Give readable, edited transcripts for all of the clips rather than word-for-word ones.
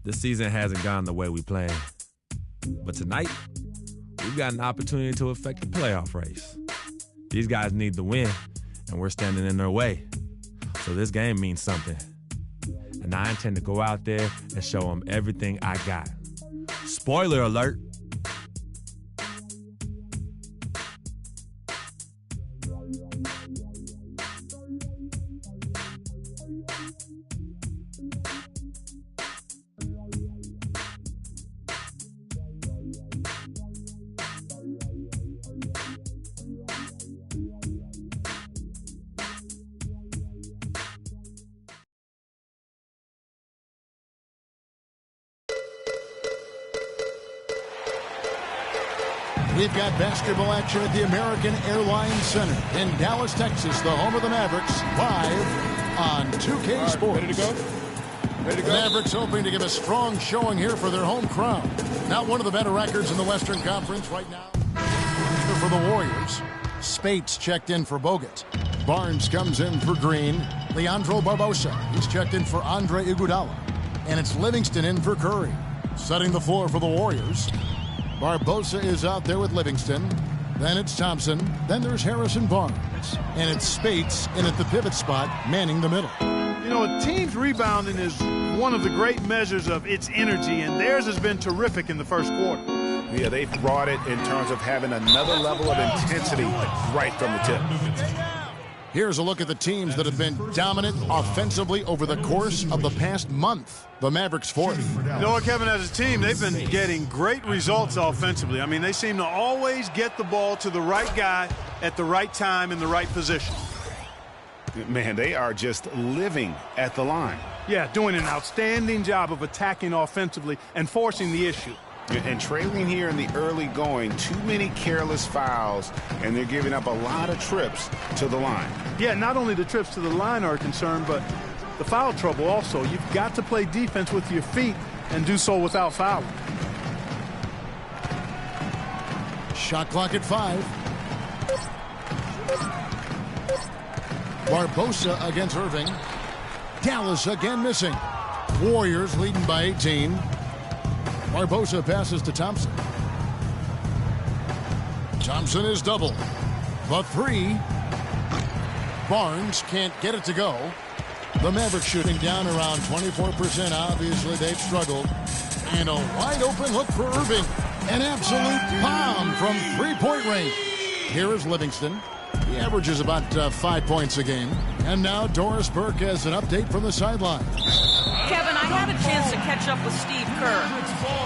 This season hasn't gone the way we planned. But tonight, we've got an opportunity to affect the playoff race. These guys need the win, and we're standing in their way. So this game means something. And I intend to go out there and show them everything I got. Spoiler alert. We've got basketball action at the American Airlines Center in Dallas, Texas, the home of the Mavericks, live on 2K Sports. Ready to go? Ready to go? The Mavericks hoping to give a strong showing here for their home crowd. Not one of the better records in the Western Conference right now. For the Warriors, Spates checked in for Bogut. Barnes comes in for Green. Leandro Barbosa, he's checked in for Andre Iguodala. And it's Livingston in for Curry. Setting the floor for the Warriors. Barbosa is out there with Livingston. Then it's Thompson. Then there's Harrison Barnes. And it's Spates in at the pivot spot, manning the middle. You know, a team's rebounding is one of the great measures of its energy, and theirs has been terrific in the first quarter. Yeah, they've brought it in terms of having another level of intensity right from the tip. Here's a look at the teams that have been dominant offensively over the course of the past month. The Mavericks fourth. You know what, Kevin, as a team, they've been getting great results offensively. I mean, they seem to always get the ball to the right guy at the right time in the right position. Man, they are just living at the line. Yeah, doing an outstanding job of attacking offensively and forcing the issue. And trailing here in the early going, too many careless fouls, and they're giving up a lot of trips to the line. Yeah, not only the trips to the line are a concern, but the foul trouble also. You've got to play defense with your feet and do so without fouling. Shot clock at 5. Barbosa against Irving. Dallas again missing. Warriors leading by 18. Barbosa passes to Thompson. Thompson is double. The three. Barnes can't get it to go. The Mavericks shooting down around 24%. Obviously, they've struggled. And a wide open look for Irving. An absolute bomb from three-point range. Here is Livingston. He averages about 5 points a game. And now Doris Burke has an update from the sideline. Kevin, I had a chance to catch up with Steve Kerr.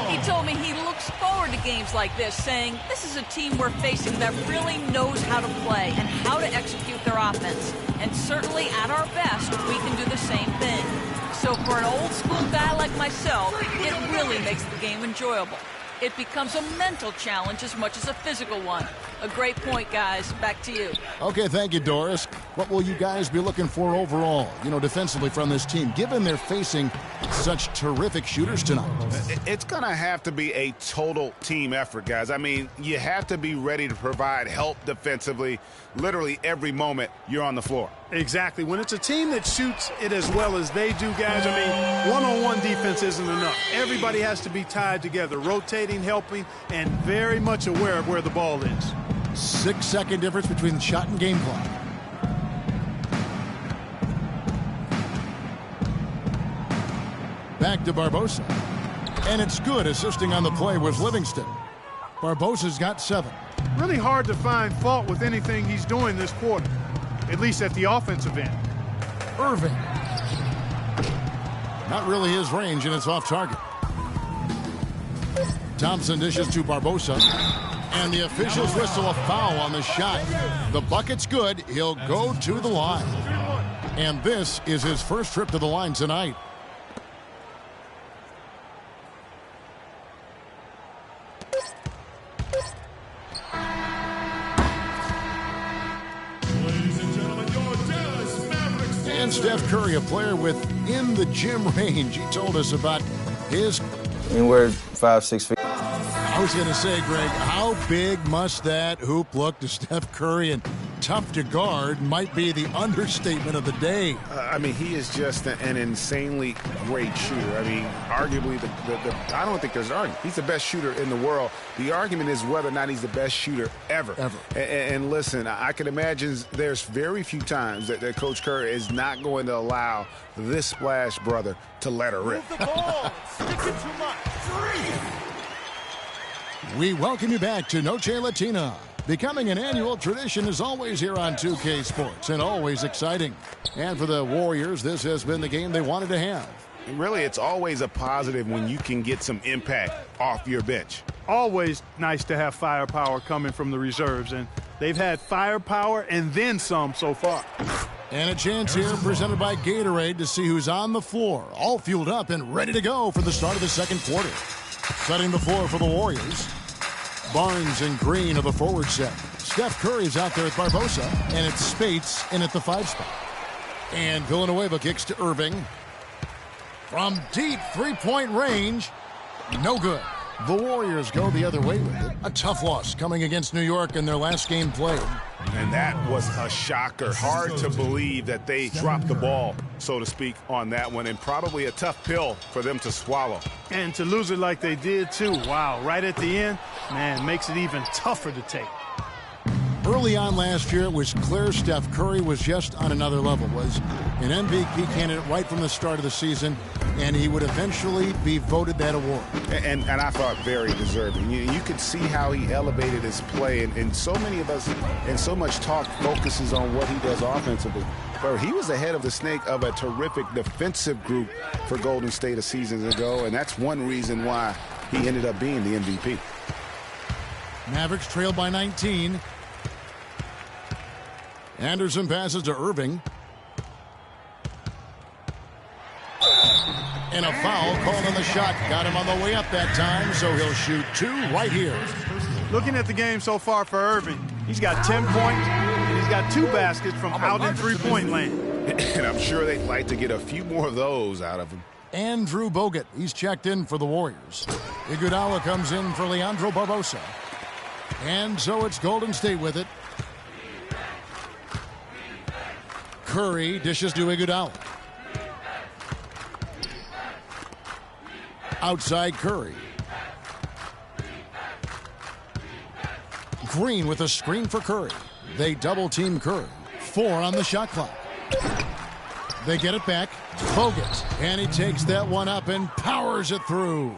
He told me he looks forward to games like this, saying this is a team we're facing that really knows how to play and how to execute their offense. And certainly at our best, we can do the same thing. So for an old school guy like myself, it really makes the game enjoyable. It becomes a mental challenge as much as a physical one. A great point, guys. Back to you. Okay, thank you, Doris. What will you guys be looking for overall, defensively from this team, given they're facing such terrific shooters tonight? It's going to have to be a total team effort, guys. I mean, you have to be ready to provide help defensively literally every moment you're on the floor. Exactly. When it's a team that shoots it as well as they do, guys, I mean, one-on-one defense isn't enough. Everybody has to be tied together, rotating, helping, and very much aware of where the ball is. 6-second difference between the shot and game clock. Back to Barbosa. And it's good. Assisting on the play was Livingston. Barbosa's got 7. Really hard to find fault with anything he's doing this quarter, at least at the offensive end. Irving. Not really his range, and it's off target. Thompson dishes to Barbosa. And the officials whistle a foul on the shot. The bucket's good. He'll go to the line. And this is his first trip to the line tonight. And Steph Curry, a player within the gym range. He told us about his... Anywhere 5-6 feet. I was going to say, Greg, how big must that hoop look to Steph Curry? And tough to guard might be the understatement of the day. I mean, he is just an insanely great shooter. I mean, arguably, I don't think there's an argument. He's the best shooter in the world. The argument is whether or not he's the best shooter ever. And listen, I can imagine there's very few times that Coach Kerr is not going to allow this splash brother to let her rip. Move the ball. Stick it too much. We welcome you back to Noche Latina. Becoming an annual tradition is always here on 2K Sports and always exciting. And for the Warriors, this has been the game they wanted to have. Really, it's always a positive when you can get some impact off your bench. Always nice to have firepower coming from the reserves, and they've had firepower and then some so far. And a chance here presented by Gatorade to see who's on the floor, all fueled up and ready to go for the start of the second quarter. Setting the floor for the Warriors, Barnes and Green of the forward set. Steph Curry's out there with Barbosa, and it's Spates in at the 5 spot. And Villanueva kicks to Irving. From deep three-point range, no good. The Warriors go the other way with it. A tough loss coming against New York in their last game played. And that was a shocker. Hard to believe that they dropped the ball, so to speak, on that one. And probably a tough pill for them to swallow. And to lose it like they did, too. Wow, right at the end, man, makes it even tougher to take. Early on last year, it was clear Steph Curry was just on another level, was an MVP candidate right from the start of the season, and he would eventually be voted that award. And I thought very deserving. You could see how he elevated his play, and so many of us, and so much talk focuses on what he does offensively. But he was ahead of the snake of a terrific defensive group for Golden State a season ago, and that's one reason why he ended up being the MVP. Mavericks trailed by 19. Anderson passes to Irving. And a foul called on the shot. Got him on the way up that time, so he'll shoot 2 right here. Looking at the game so far for Irving, he's got 10 points, and he's got 2 baskets from out in three-point land. And I'm sure they'd like to get a few more of those out of him. Andrew Bogut, he's checked in for the Warriors. Iguodala comes in for Leandro Barbosa. And so it's Golden State with it. Curry dishes to Iguodala. Outside Curry. Green with a screen for Curry. They double-team Curry. 4 on the shot clock. They get it back. Bogut. And he takes that one up and powers it through.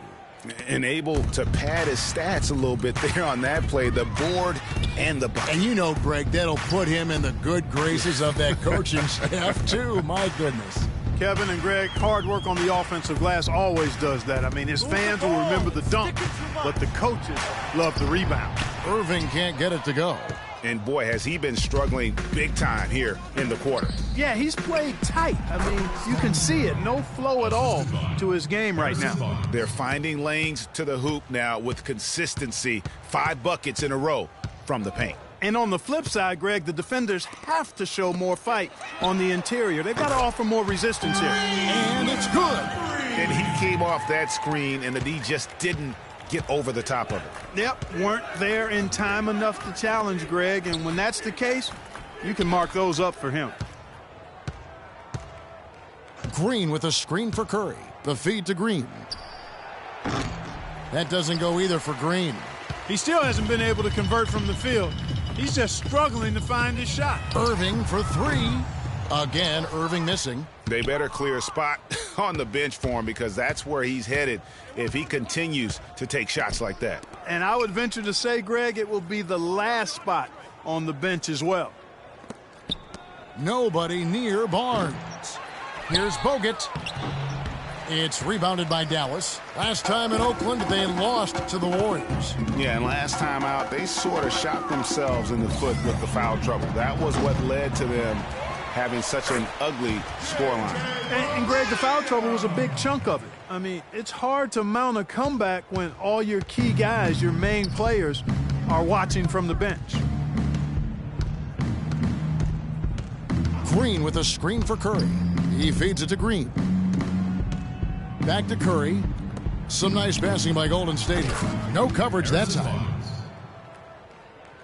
And able to pad his stats a little bit there on that play. The board and the bucket. And you know, Greg, that'll put him in the good graces of that coaching staff, too. My goodness. Kevin and Greg, hard work on the offensive glass always does that. I mean, his fans will remember the dunk, but the coaches love the rebound. Irving can't get it to go. And boy, has he been struggling big time here in the quarter. Yeah, he's played tight. I mean, you can see it. No flow at all to his game right now. They're finding lanes to the hoop now with consistency. 5 buckets in a row from the paint. And on the flip side, Greg, the defenders have to show more fight on the interior. They've got to offer more resistance here. And it's good. And he came off that screen, and the D just didn't get over the top of it. Yep, weren't there in time enough to challenge Greg, and when that's the case, you can mark those up for him. Green with a screen for Curry. The feed to Green. That doesn't go either for Green. He still hasn't been able to convert from the field. He's just struggling to find his shot. Irving for 3. Again, Irving missing. They better clear a spot on the bench for him because that's where he's headed if he continues to take shots like that. And I would venture to say, Greg, it will be the last spot on the bench as well. Nobody near Barnes. Here's Bogut. It's rebounded by Dallas. Last time in Oakland, they lost to the Warriors. Yeah, and last time out, they sort of shot themselves in the foot with the foul trouble. That was what led to them having such an ugly scoreline. And Greg, the foul trouble was a big chunk of it. I mean, it's hard to mount a comeback when all your key guys, your main players, are watching from the bench. Green with a screen for Curry. He feeds it to Green. Back to Curry. Some nice passing by Golden State. No coverage that time.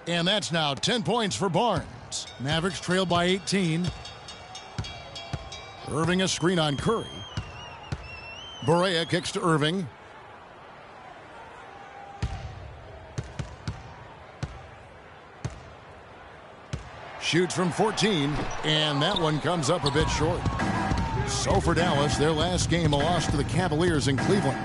And that's now 10 points for Barnes. timeouts. Mavericks trail by 18. Irving a screen on Curry. Barea kicks to Irving. Shoots from 14, and that one comes up a bit short. So for Dallas, their last game, a loss to the Cavaliers in Cleveland.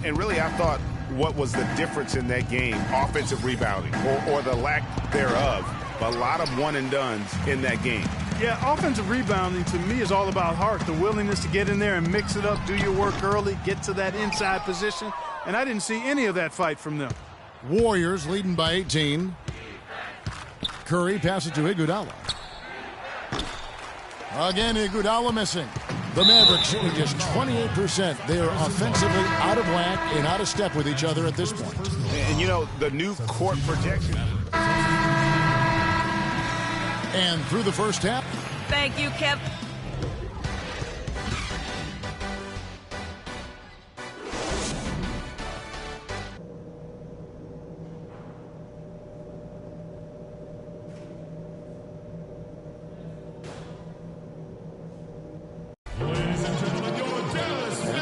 And really, I thought what was the difference in that game? Offensive rebounding, or the lack thereof. A lot of one-and-dones in that game. Yeah, offensive rebounding to me is all about heart, the willingness to get in there and mix it up, do your work early, get to that inside position. And I didn't see any of that fight from them. Warriors leading by 18. Curry passes to Iguodala. Again, Iguodala missing. The Mavericks shooting just 28%. They are offensively out of whack and out of step with each other at this point. And you know, the new court projection. And through the first half. Thank you, Kev.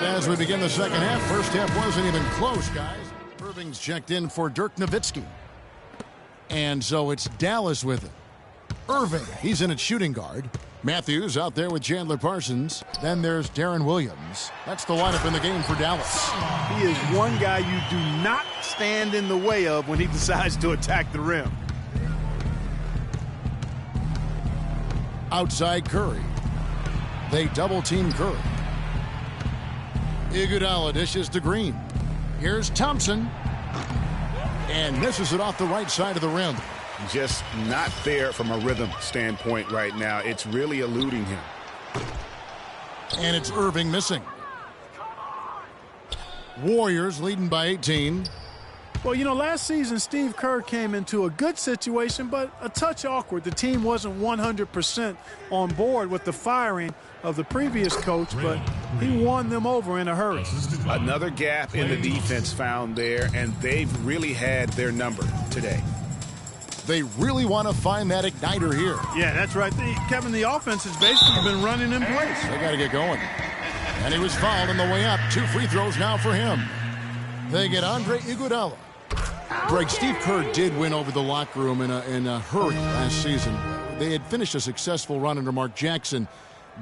As we begin the second half, first half wasn't even close, guys. Irving's checked in for Dirk Nowitzki. And so it's Dallas with it. Irving, he's in at shooting guard. Matthews out there with Chandler Parsons. Then there's Darren Williams. That's the lineup in the game for Dallas. He is one guy you do not stand in the way of when he decides to attack the rim. Outside Curry. They double-team Curry. Iguodala dishes to Green. Here's Thompson. And misses it off the right side of the rim. Just not there from a rhythm standpoint right now. It's really eluding him. And it's Irving missing. Warriors leading by 18. Well, you know, last season Steve Kerr came into a good situation, but a touch awkward. The team wasn't 100% on board with the firing of the previous coach, but he won them over in a hurry. Another gap in the defense found there, and they've really had their number today. They really want to find that igniter here. Yeah, that's right. Kevin, the offense has basically been running in place. They got to get going. And he was fouled on the way up. 2 free throws now for him. They get Andre Iguodala. Greg, Steve Kerr did win over the locker room in a hurry last season. They had finished a successful run under Mark Jackson.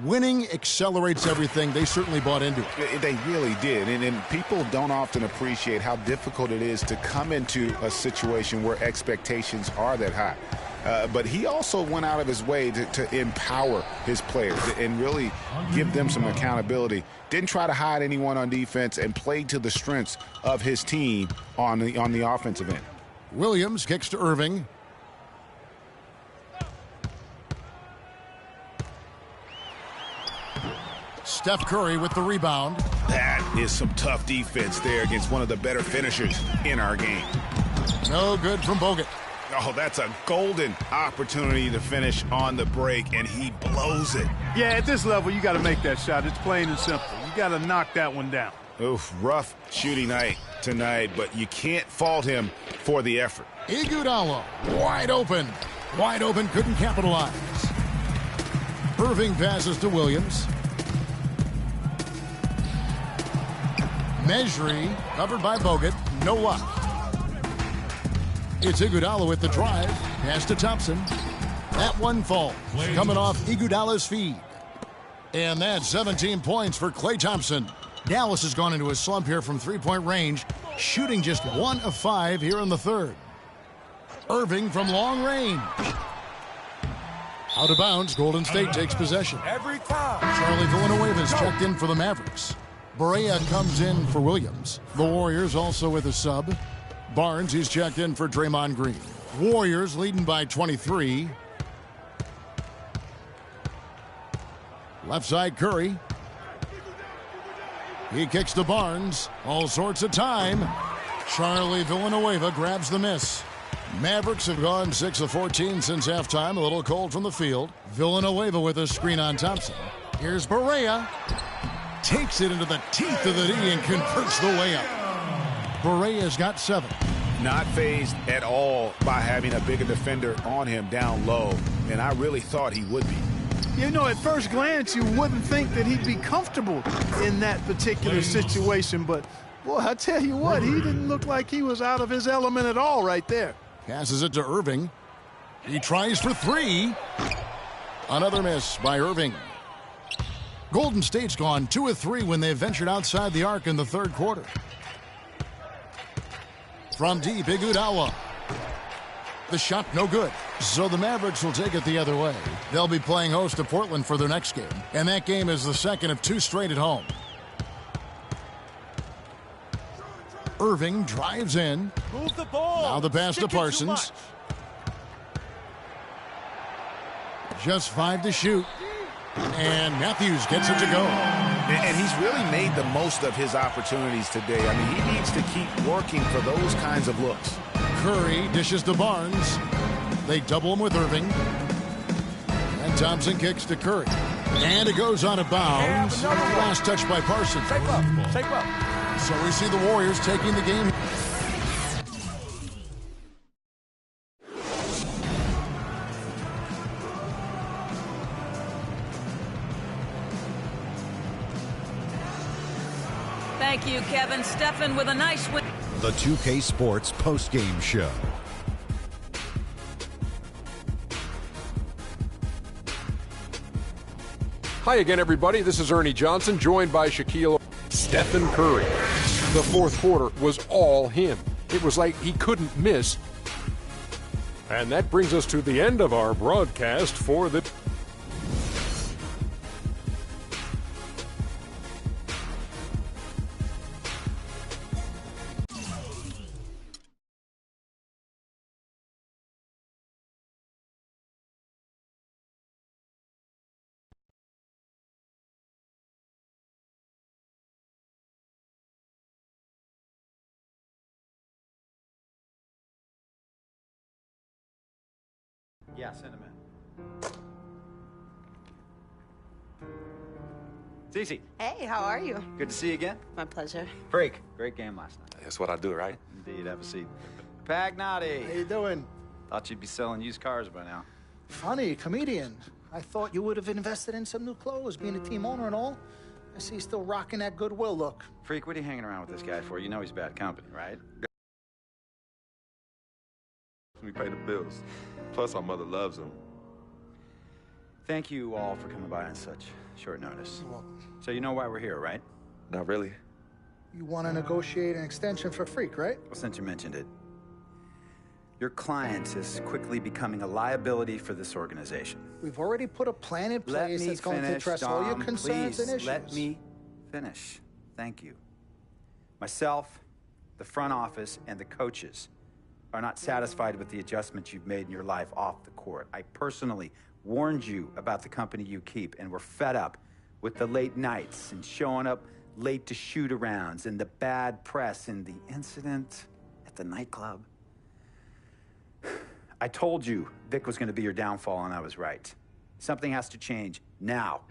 Winning accelerates everything. They certainly bought into it. They really did. And people don't often appreciate how difficult it is to come into a situation where expectations are that high. But he also went out of his way to empower his players and really give them some accountability. Didn't try to hide anyone on defense and played to the strengths of his team on the offensive end. Williams kicks to Irving. Steph Curry with the rebound. That is some tough defense there against one of the better finishers in our game. No good from Bogut. Oh, that's a golden opportunity to finish on the break, and he blows it. Yeah, at this level, you got to make that shot. It's plain and simple. You got to knock that one down. Oof, rough shooting night tonight, but you can't fault him for the effort. Iguodala, wide open. Wide open, couldn't capitalize. Irving passes to Williams. Mejri, covered by Bogut, no luck. It's Iguodala with the drive. Pass to Thompson. That one falls. Coming off Iguodala's feed. And that's 17 points for Klay Thompson. Dallas has gone into a slump here from three-point range, shooting just 1 of 5 here in the third. Irving from long range. Out of bounds, Golden State takes possession. Charlie Villanueva's checked in for the Mavericks. Barea comes in for Williams. The Warriors also with a sub. Barnes, he's checked in for Draymond Green. Warriors leading by 23. Left side Curry. He kicks to Barnes. All sorts of time. Charlie Villanueva grabs the miss. Mavericks have gone 6 of 14 since halftime. A little cold from the field. Villanueva with a screen on Thompson. Here's Barea. Takes it into the teeth of the D and converts the layup. Barea's got 7. Not fazed at all by having a bigger defender on him down low, and I really thought he would be. You know, at first glance, you wouldn't think that he'd be comfortable in that particular situation, but, boy, I tell you what, he didn't look like he was out of his element at all right there. Passes it to Irving. He tries for three. Another miss by Irving. Golden State's gone 2 of 3 when they ventured outside the arc in the third quarter. From deep, Iguodala. The shot no good. So the Mavericks will take it the other way. They'll be playing host to Portland for their next game. And that game is the second of 2 straight at home. Irving drives in. Move the ball. Now the pass to Parsons. Just 5 to shoot. And Matthews gets it to go. And he's really made the most of his opportunities today. I mean, he needs to keep working for those kinds of looks. Curry dishes to Barnes. They double him with Irving. And Thompson kicks to Curry. And it goes out of bounds. Last touch by Parsons. Take up. So we see the Warriors taking the game. Thank you, Kevin. Stephen with a nice win. The 2K Sports postgame show. Hi again, everybody. This is Ernie Johnson, joined by Shaquille. Stephen Curry. The fourth quarter was all him. It was like he couldn't miss. And that brings us to the end of our broadcast for the... Yeah, send him in. Cece. Hey, how are you? Good to see you again. My pleasure. Freak. Great game last night. That's what I do, right? Indeed. Have a seat. Pagnotti. How you doing? Thought you'd be selling used cars by now. Funny, comedian. I thought you would have invested in some new clothes, being a team owner and all. I see you still rocking that Goodwill look. Freak, what are you hanging around with this guy for? You know he's bad company, right? We pay the bills. Plus, our mother loves him. Thank you all for coming by on such short notice. You're welcome. So you know why we're here, right? Not really. You want to negotiate an extension for Freak, right? Well, since you mentioned it, your client is quickly becoming a liability for this organization. We've already put a plan in place that's going to address all your concerns and issues. Let me finish. Thank you. Myself, the front office, and the coaches are not satisfied with the adjustments you've made in your life off the court. I personally warned you about the company you keep, and we're fed up with the late nights and showing up late to shoot-arounds and the bad press and the incident at the nightclub. I told you Vic was going to be your downfall, and I was right. Something has to change now,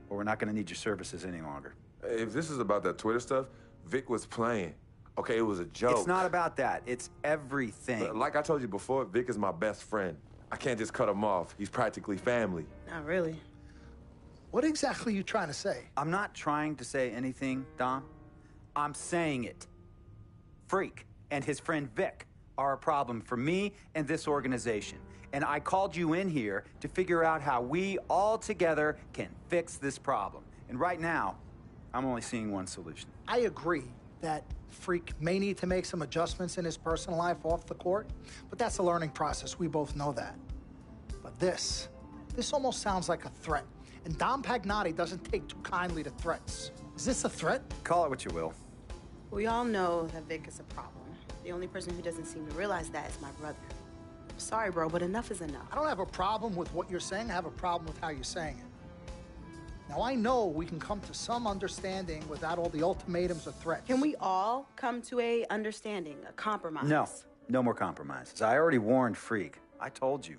or we're not going to need your services any longer. If this is about that Twitter stuff, Vic was playing. Okay, it was a joke. It's not about that. It's everything. Like I told you before, Vic is my best friend. I can't just cut him off. He's practically family. Not really. What exactly are you trying to say? I'm not trying to say anything, Dom. I'm saying it. Freak and his friend Vic are a problem for me and this organization. And I called you in here to figure out how we all together can fix this problem. And right now, I'm only seeing one solution. I agree that Freak may need to make some adjustments in his personal life off the court, but that's a learning process. We both know that. But this almost sounds like a threat. And Dom Pagnotti doesn't take too kindly to threats. Is this a threat? Call it what you will. We all know that Vic is a problem. The only person who doesn't seem to realize that is my brother. I'm sorry, bro, but enough is enough. I don't have a problem with what you're saying. I have a problem with how you're saying it. Now, I know we can come to some understanding without all the ultimatums or threats. Can we all come to a understanding, a compromise? No, no more compromises. I already warned Freak. I told you.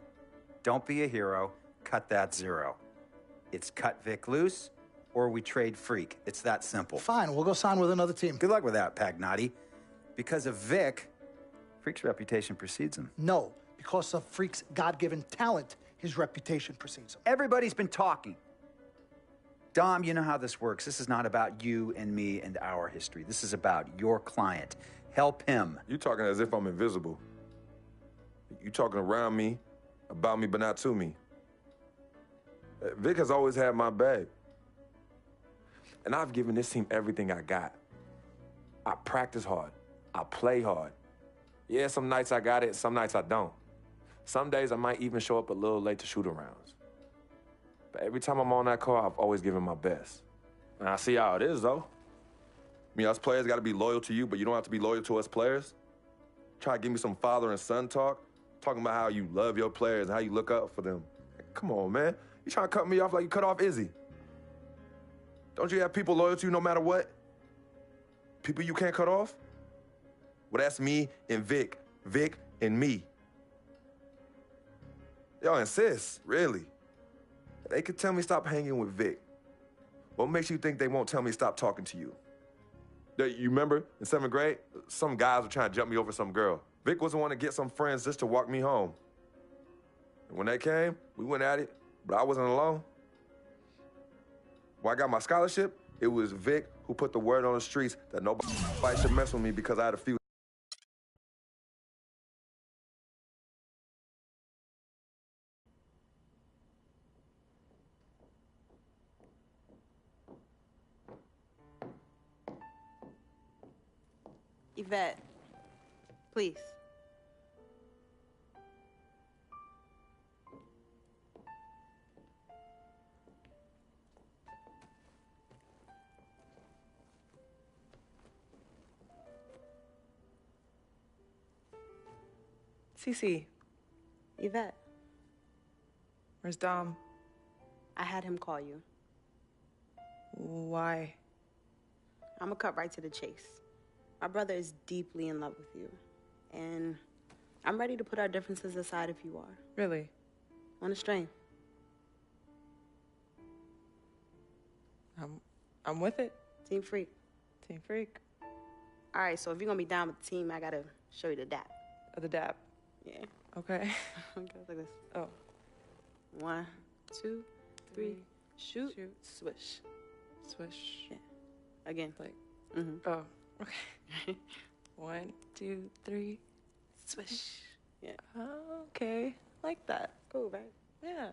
Don't be a hero. Cut that zero. It's cut Vic loose, or we trade Freak. It's that simple. Fine, we'll go sign with another team. Good luck with that, Pagnotti. Because of Vic, Freak's reputation precedes him. No, because of Freak's God-given talent, his reputation precedes him. Everybody's been talking. Dom, you know how this works. This is not about you and me and our history. This is about your client. Help him. You talking as if I'm invisible. You talking around me, about me, but not to me. Vic has always had my back. And I've given this team everything I got. I practice hard. I play hard. Yeah, some nights I got it, some nights I don't. Some days I might even show up a little late to shoot-arounds. But every time I'm on that court, I've always given my best. And I see how it is, though. I mean, us players got to be loyal to you, but you don't have to be loyal to us players. Try to give me some father and son talk, talking about how you love your players and how you look up for them. Come on, man. You trying to cut me off like you cut off Izzy. Don't you have people loyal to you no matter what? People you can't cut off? Well, that's me and Vic. Vic and me. Y'all insist, really. They could tell me stop hanging with Vic. What makes you think they won't tell me stop talking to you? You remember in 7th grade, some guys were trying to jump me over some girl. Vic was the one to get some friends just to walk me home. And when they came, we went at it, but I wasn't alone. When I got my scholarship, it was Vic who put the word on the streets that nobody should mess with me because I had a few. Yvette, please. Cece. Yvette. Where's Dom? I had him call you. Why? I'm gonna cut right to the chase. My brother is deeply in love with you. And I'm ready to put our differences aside if you are. Really? On a string. I'm with it. Team Freak. Team Freak. All right, so if you're gonna be down with the team, I gotta show you the dap. The dap. Yeah. Okay. It goes like this. Oh. 1, 2, 3, shoot, swish. Swish. Yeah. Again. Like. Mm-hmm. Oh. Okay. 1, 2, 3, swish. Yeah. Oh, okay. Like that. Cool, right? Yeah.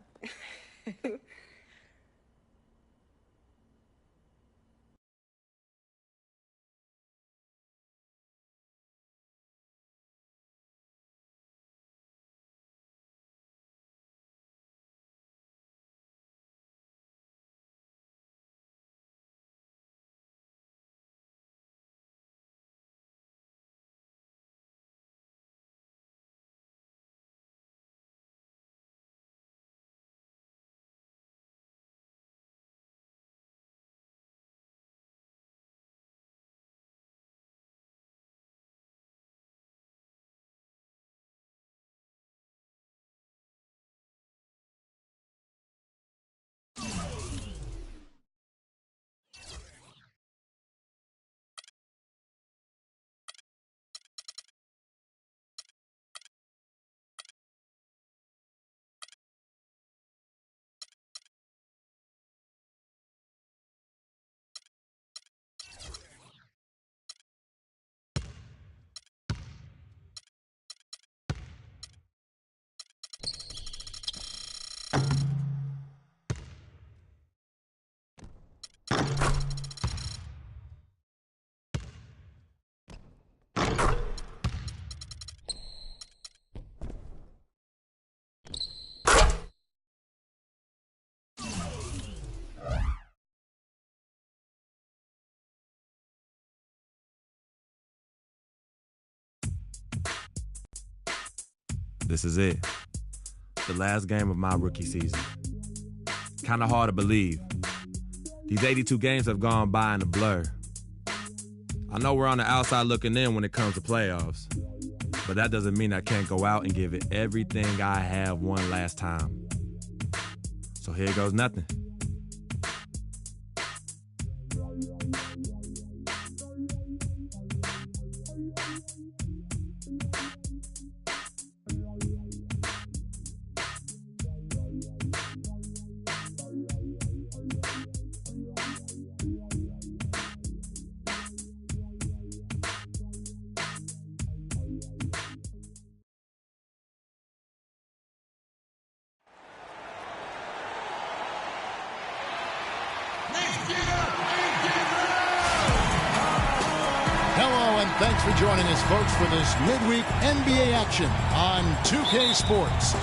This is it. The last game of my rookie season. Kind of hard to believe. These 82 games have gone by in a blur. I know we're on the outside looking in when it comes to playoffs, but that doesn't mean I can't go out and give it everything I have one last time. So here goes nothing. Hello, and thanks for joining us, folks, for this midweek NBA action on 2K Sports.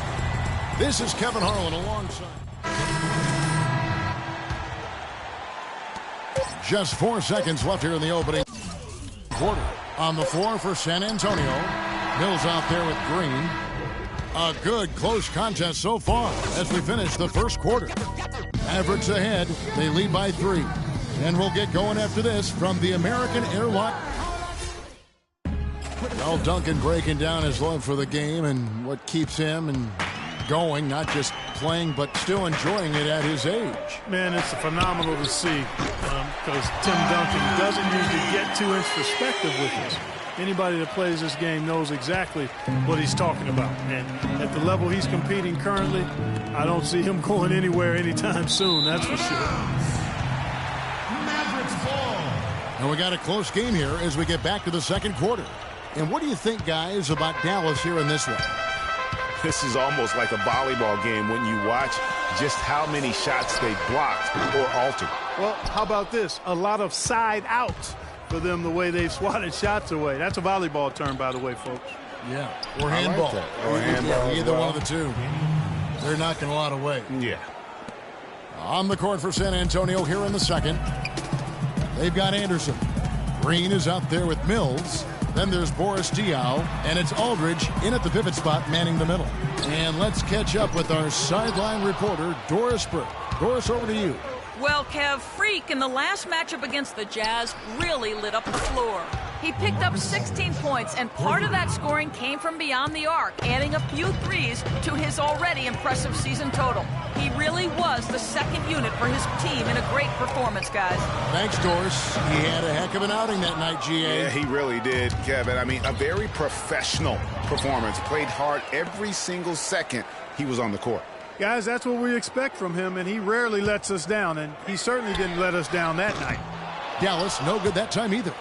This is Kevin Harlan alongside. Just 4 seconds left here in the opening quarter. On the floor for San Antonio. Mills out there with Green. A good close contest so far as we finish the first quarter. Mavericks ahead. They lead by 3. And we'll get going after this from the American Airlock. Well, Duncan breaking down his love for the game and what keeps him going, not just playing, but still enjoying it at his age. Man, it's phenomenal to see because Tim Duncan doesn't usually get too introspective with this. Anybody that plays this game knows exactly what he's talking about. And at the level he's competing currently, I don't see him going anywhere anytime soon, that's for sure. And we got a close game here as we get back to the second quarter. And what do you think, guys, about Dallas here in this one? This is almost like a volleyball game when you watch just how many shots they blocked or altered. Well, how about this? A lot of side outs for them the way they've swatted shots away. That's a volleyball term, by the way, folks. Yeah, or handball. Like or handball. Either one of the two. They're knocking a lot away. Yeah. On the court for San Antonio here in the second. They've got Anderson. Green is out there with Mills. Then there's Boris Diaw, and it's Aldridge in at the pivot spot, manning the middle. And let's catch up with our sideline reporter, Doris Burke. Doris, over to you. Well, Kev, Freak in the last matchup against the Jazz really lit up the floor. He picked up 16 points, and part of that scoring came from beyond the arc, adding a few threes to his already impressive season total. He really was the second unit for his team in a great performance, guys. Thanks, Doris. He had a heck of an outing that night, GA. Yeah, he really did, Kevin. I mean, a very professional performance. Played hard every single second he was on the court. Guys, that's what we expect from him, and he rarely lets us down, and he certainly didn't let us down that night. Dallas, no good that time either.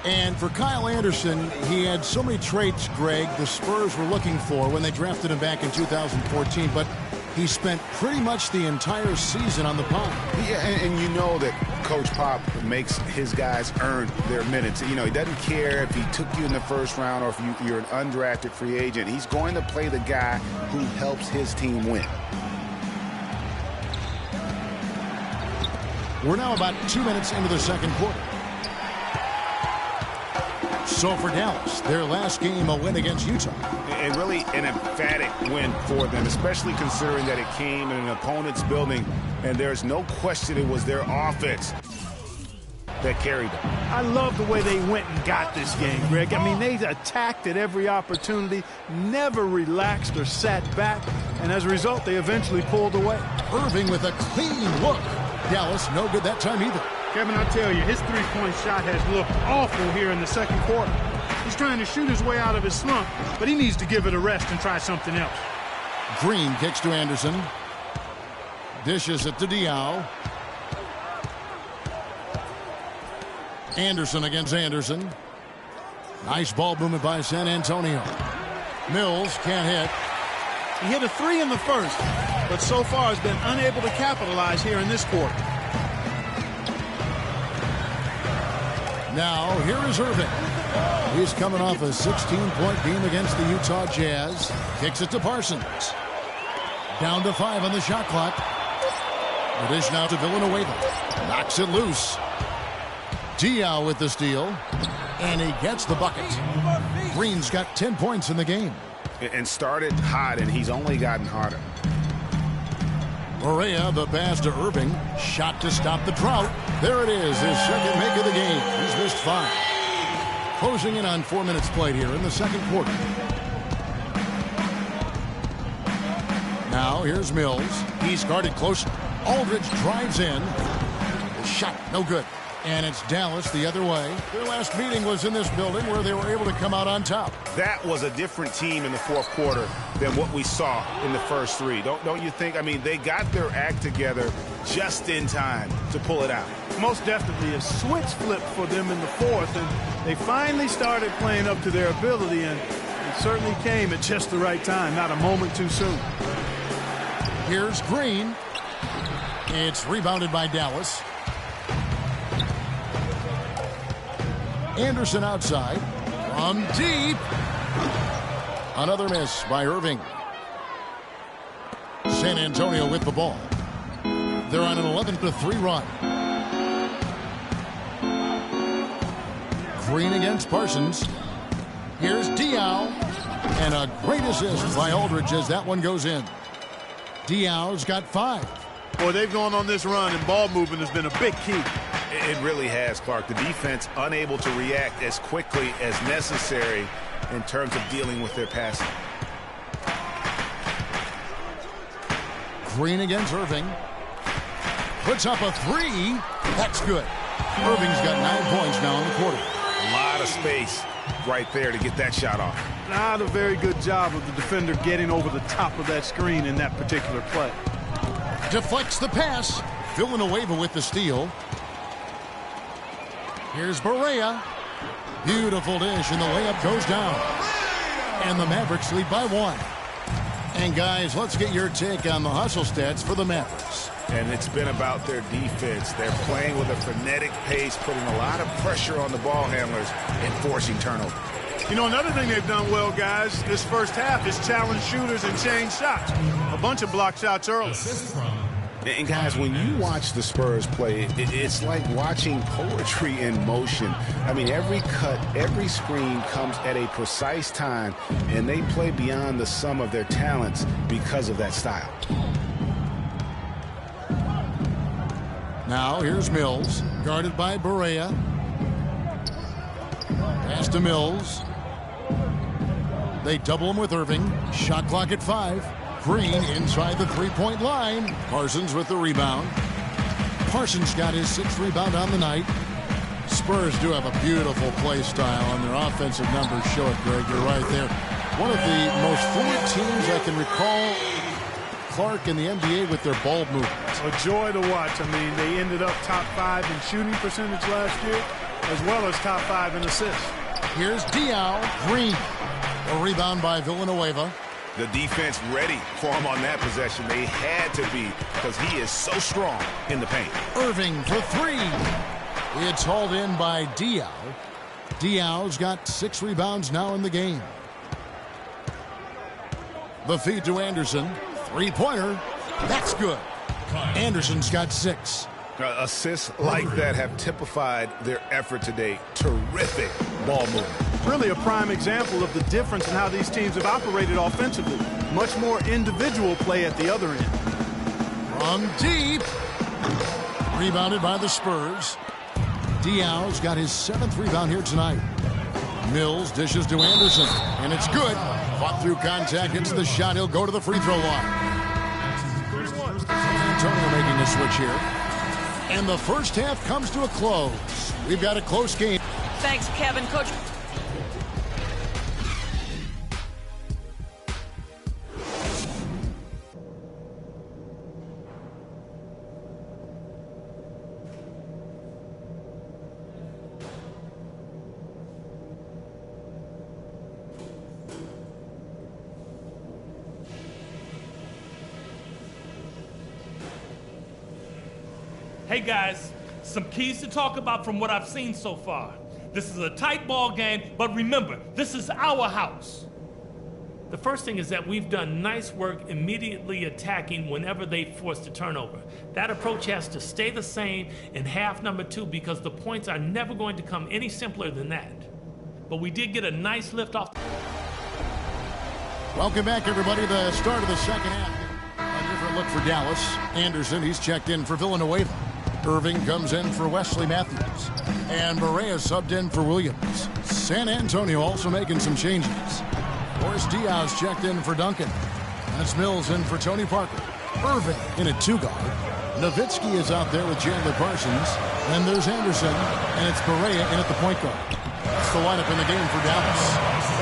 And for Kyle Anderson, he had so many traits, Greg, the Spurs were looking for when they drafted him back in 2014, but he spent pretty much the entire season on the pond. Yeah, and you know that Coach Pop makes his guys earn their minutes. You know, he doesn't care if he took you in the first round or if you're an undrafted free agent. He's going to play the guy who helps his team win. We're now about 2 minutes into the second quarter. So for Dallas, their last game, a win against Utah. And really an emphatic win for them, especially considering that it came in an opponent's building, and there's no question it was their offense that carried them. I love the way they went and got this game, Greg. I mean, they attacked at every opportunity, never relaxed or sat back, and as a result, they eventually pulled away. Irving with a clean look. Dallas, no good that time either. Kevin, I tell you, his three-point shot has looked awful here in the second quarter. He's trying to shoot his way out of his slump, but he needs to give it a rest and try something else. Green kicks to Anderson. Dishes it to Diaw. Anderson against Anderson. Nice ball movement by San Antonio. Mills can't hit. He hit a three in the first, but so far has been unable to capitalize here in this quarter. Now, here is Irving. He's coming off a 16-point game against the Utah Jazz. Kicks it to Parsons. Down to 5 on the shot clock. The dish now to Villanueva. Knocks it loose. Diaw with the steal. And he gets the bucket. Green's got 10 points in the game. And started hot, and he's only gotten hotter. Correa, the pass to Irving. Shot to stop the drought. There it is, his second make of the game. He's missed 5. Closing in on 4 minutes played here in the second quarter. Now, here's Mills. He's guarded close. Aldridge drives in. The shot, no good. And it's Dallas the other way. Their last meeting was in this building where they were able to come out on top. That was a different team in the fourth quarter than what we saw in the first 3. Don't you think? I mean, they got their act together just in time to pull it out. Most definitely a switch flip for them in the fourth, and they finally started playing up to their ability, and it certainly came at just the right time, not a moment too soon. Here's Green. It's rebounded by Dallas. Anderson outside. From deep. Another miss by Irving. San Antonio with the ball. They're on an 11-3 run. Green against Parsons. Here's Diaw. And a great assist by Aldridge as that one goes in. Diaw's got 5. Boy, they've gone on this run, and ball movement has been a big key. It really has, Clark. The defense unable to react as quickly as necessary in terms of dealing with their passing. Green against Irving. Puts up a 3. That's good. Irving's got 9 points now in the quarter. A lot of space right there to get that shot off. Not a very good job of the defender getting over the top of that screen in that particular play. Deflects the pass. Villanueva with the steal. Here's Barea. Beautiful dish, and the layup goes down. And the Mavericks lead by 1. And guys, let's get your take on the hustle stats for the Mavericks. And it's been about their defense. They're playing with a frenetic pace, putting a lot of pressure on the ball handlers and forcing turnovers. You know, another thing they've done well, guys, this first half is challenge shooters and change shots. A bunch of block shots early. And guys, when you watch the Spurs play, it's like watching poetry in motion. I mean, every cut, every screen comes at a precise time, and they play beyond the sum of their talents because of that style. Now here's Mills, guarded by Barea. Pass to Mills. They double him with Irving. Shot clock at 5. Green inside the three-point line. Parsons with the rebound. Parsons got his 6th rebound on the night. Spurs do have a beautiful play style, and their offensive numbers show it, Greg. You're right there. One of the most fluid teams I can recall, Clark, in the NBA with their ball movement. A joy to watch. I mean, they ended up top 5 in shooting percentage last year, as well as top 5 in assists. Here's Diaw. Green. A rebound by Villanueva. The defense ready for him on that possession. They had to be, because he is so strong in the paint. Irving for 3. It's hauled in by Diaw. Diaw's got 6 rebounds now in the game. The feed to Anderson. 3-pointer. That's good. Anderson's got 6. Assists like that have typified their effort today. Terrific ball movement. Really a prime example of the difference in how these teams have operated offensively. Much more individual play at the other end. From deep. Rebounded by the Spurs. Diaw's got his 7th rebound here tonight. Mills dishes to Anderson, and it's good. Fought through contact, hits the shot. He'll go to the free throw line. Antonio making the switch here. And the first half comes to a close. We've got a close game. Thanks, Kevin. Coach. Hey guys, some keys to talk about from what I've seen so far. This is a tight ball game, but remember, this is our house. The first thing is that we've done nice work immediately attacking whenever they force a turnover. That approach has to stay the same in half number 2 because the points are never going to come any simpler than that. But we did get a nice lift off. Welcome back, everybody. The start of the second half. A different look for Dallas. Anderson, he's checked in for Villanueva. Irving comes in for Wesley Matthews. And Barea subbed in for Williams. San Antonio also making some changes. Boris Diaw's checked in for Duncan. That's Mills in for Tony Parker. Irving in at 2-guard. Nowitzki is out there with Chandler Parsons. Then there's Anderson, and it's Barea in at the point guard. That's the lineup in the game for Dallas.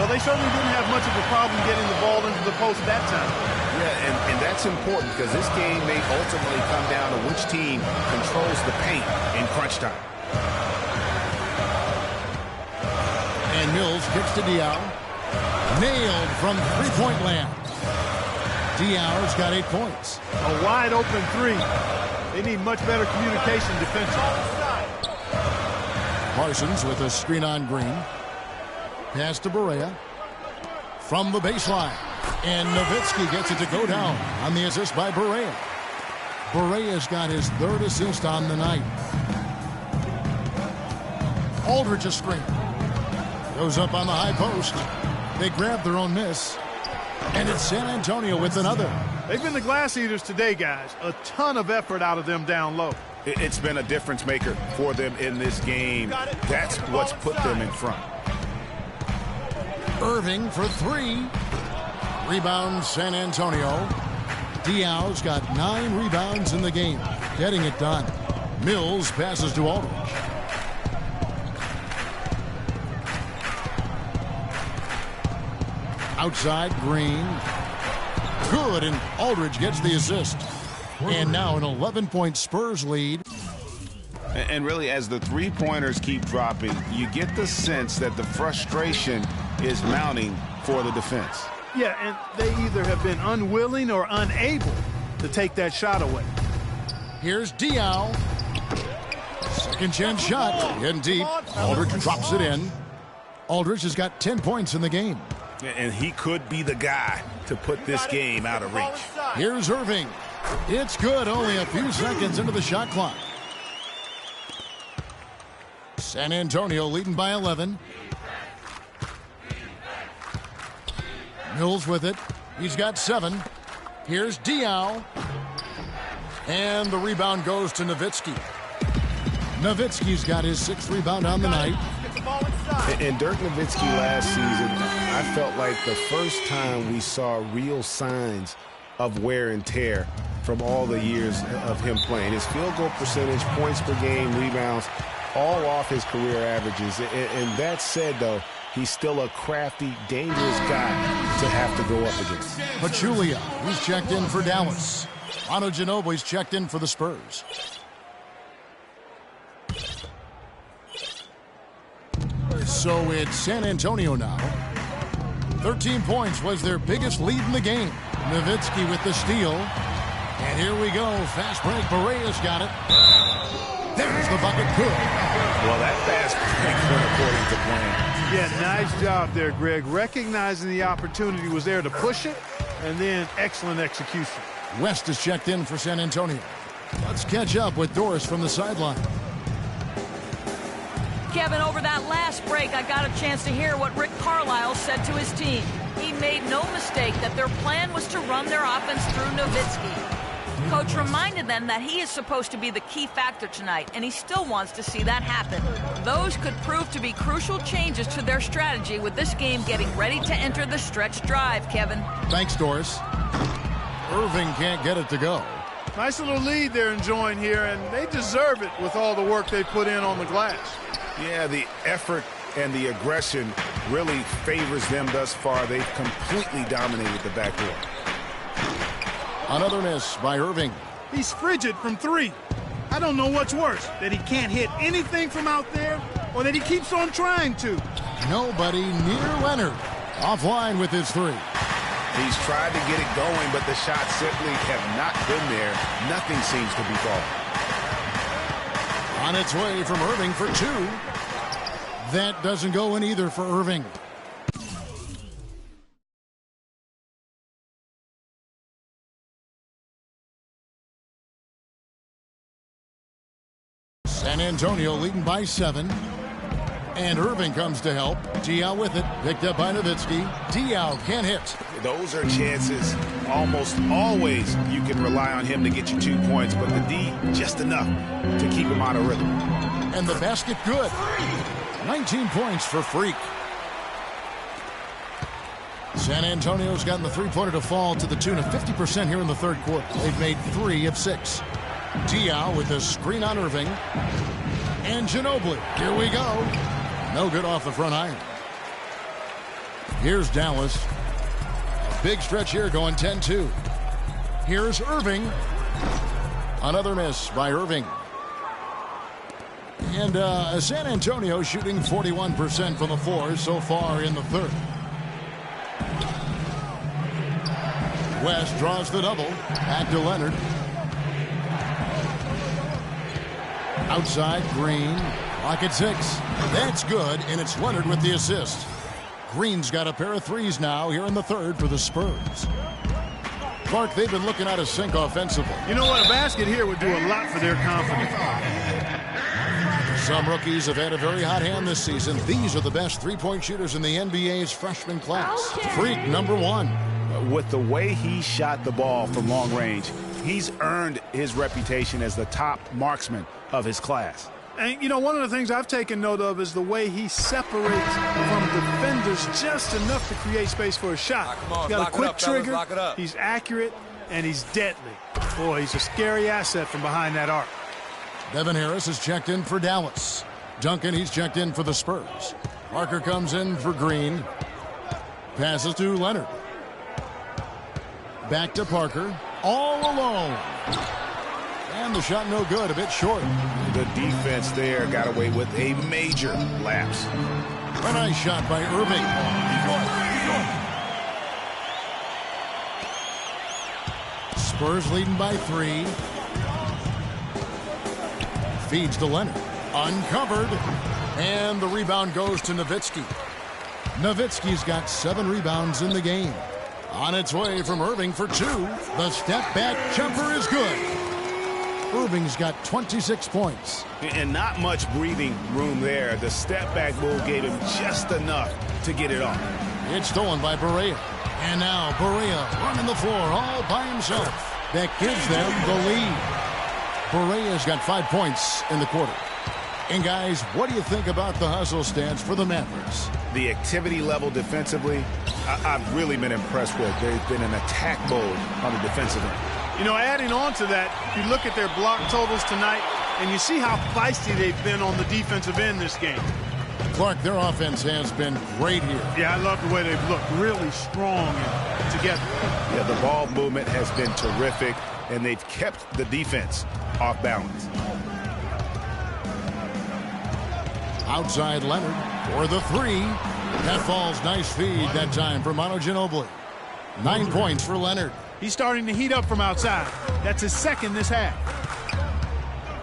Well, they certainly didn't have much of a problem getting the ball into the post that time. Yeah, and that's important because this game may ultimately come down to which team controls the paint in crunch time. And Mills kicks to Diaw. Nailed from three-point land. Diaw's got 8 points. A wide open 3. They need much better communication defensively. Parsons with a screen on Green. Pass to Barea. From the baseline. And Nowitzki gets it to go down on the assist by Barea. Barea's got his 3rd assist on the night. Aldridge a screen. Goes up on the high post. They grab their own miss. And it's San Antonio with another. They've been the glass eaters today, guys. A ton of effort out of them down low. It's been a difference maker for them in this game. That's what's put them in front. Irving for 3. Rebound San Antonio. Diaw's got 9 rebounds in the game. Getting it done. Mills passes to Aldridge. Outside, Green. Good, and Aldridge gets the assist. And now an 11-point Spurs lead. And really, as the three-pointers keep dropping, you get the sense that the frustration is mounting for the defense. Yeah, and they either have been unwilling or unable to take that shot away. Here's Diaw. Second chance shot. In deep. Aldridge drops it in. Aldridge has got 10 points in the game. And he could be the guy to put this game out of reach. Here's Irving. It's good, only a few seconds into the shot clock. San Antonio leading by 11. Mills with it. He's got 7. Here's Diaw. And the rebound goes to Nowitzki. Nowitzki's got his 6th rebound on the night. And Dirk Nowitzki last season, I felt like the first time we saw real signs of wear and tear from all the years of him playing. His field goal percentage, points per game, rebounds, all off his career averages. And that said, though, he's still a crafty, dangerous guy to have to go up against. Pachulia, he's checked in for Dallas. Manu Ginobili's checked in for the Spurs. So it's San Antonio now. 13 points was their biggest lead in the game. Nowitzki with the steal. And here we go. Fast break. Barea's got it. There's the bucket. Good. Well, that fast break went according to plan. Yeah, nice job there, Greg. Recognizing the opportunity was there to push it, and then excellent execution. West is checked in for San Antonio. Let's catch up with Doris from the sideline. Kevin, over that last break, I got a chance to hear what Rick Carlisle said to his team. He made no mistake that their plan was to run their offense through Nowitzki. Coach reminded them that he is supposed to be the key factor tonight, and he still wants to see that happen. Those could prove to be crucial changes to their strategy with this game getting ready to enter the stretch drive, Kevin. Thanks, Doris. Irving can't get it to go. Nice little lead they're enjoying here, and they deserve it with all the work they put in on the glass. Yeah, the effort and the aggression really favors them thus far. They've completely dominated the backcourt. Another miss by Irving. He's frigid from 3. I don't know what's worse, that he can't hit anything from out there or that he keeps on trying to. Nobody near Leonard. Offline with his 3. He's tried to get it going, but the shots simply have not been there. Nothing seems to be falling. On its way from Irving for 2. That doesn't go in either for Irving. San Antonio leading by 7. And Irving comes to help. Diaw with it. Picked up by Nowitzki. Diaw can't hit. Those are chances. Almost always you can rely on him to get you 2 points, but the D, just enough to keep him out of rhythm. And the basket good. 19 points for Freak. San Antonio's gotten the three-pointer to fall to the tune of 50% here in the third quarter. They've made 3 of 6. Diaw with a screen on Irving. And Ginobili. Here we go. No good off the front iron. Here's Dallas. A big stretch here going 10-2. Here's Irving. Another miss by Irving. And San Antonio shooting 41% from the floor so far in the third. West draws the double. Back to Leonard. Outside, Green. Clock at 6. That's good, and it's Leonard with the assist. Green's got a pair of threes now here in the third for the Spurs. Clark, they've been looking out of sync offensively. You know what? A basket here would do a lot for their confidence. Some rookies have had a very hot hand this season. These are the best three-point shooters in the NBA's freshman class. Freak number 1. With the way he shot the ball from long range, he's earned his reputation as the top marksman of his class. And, you know, one of the things I've taken note of is the way he separates from defenders just enough to create space for a shot. He's got a quick trigger, he's accurate, and he's deadly. Boy, he's a scary asset from behind that arc. Devin Harris is checked in for Dallas. Duncan, he's checked in for the Spurs. Parker comes in for Green. Passes to Leonard. Back to Parker. All alone. And the shot no good, a bit short. The defense there got away with a major lapse. A nice shot by Irving. Spurs leading by 3. Feeds to Leonard. Uncovered. And the rebound goes to Nowitzki. Nowitzki's got 7 rebounds in the game. On its way from Irving for 2. The step-back jumper is good. Irving's got 26 points. And not much breathing room there. The step-back move gave him just enough to get it off. It's stolen by Barea. And now Barea running the floor all by himself. That gives them the lead. Barea's got 5 points in the quarter. And guys, what do you think about the hustle stance for the Mavericks? The activity level defensively, I've really been impressed with. They've been in attack mode on the defensive end. You know, adding on to that, you look at their block totals tonight, and you see how feisty they've been on the defensive end this game. Clark, their offense has been great here. Yeah, I love the way they've looked. Really strong and together. Yeah, the ball movement has been terrific, and they've kept the defense off balance. Outside Leonard for the 3. That falls. Nice feed that time for Manu Ginobili. 9 points for Leonard. He's starting to heat up from outside. That's his second this half.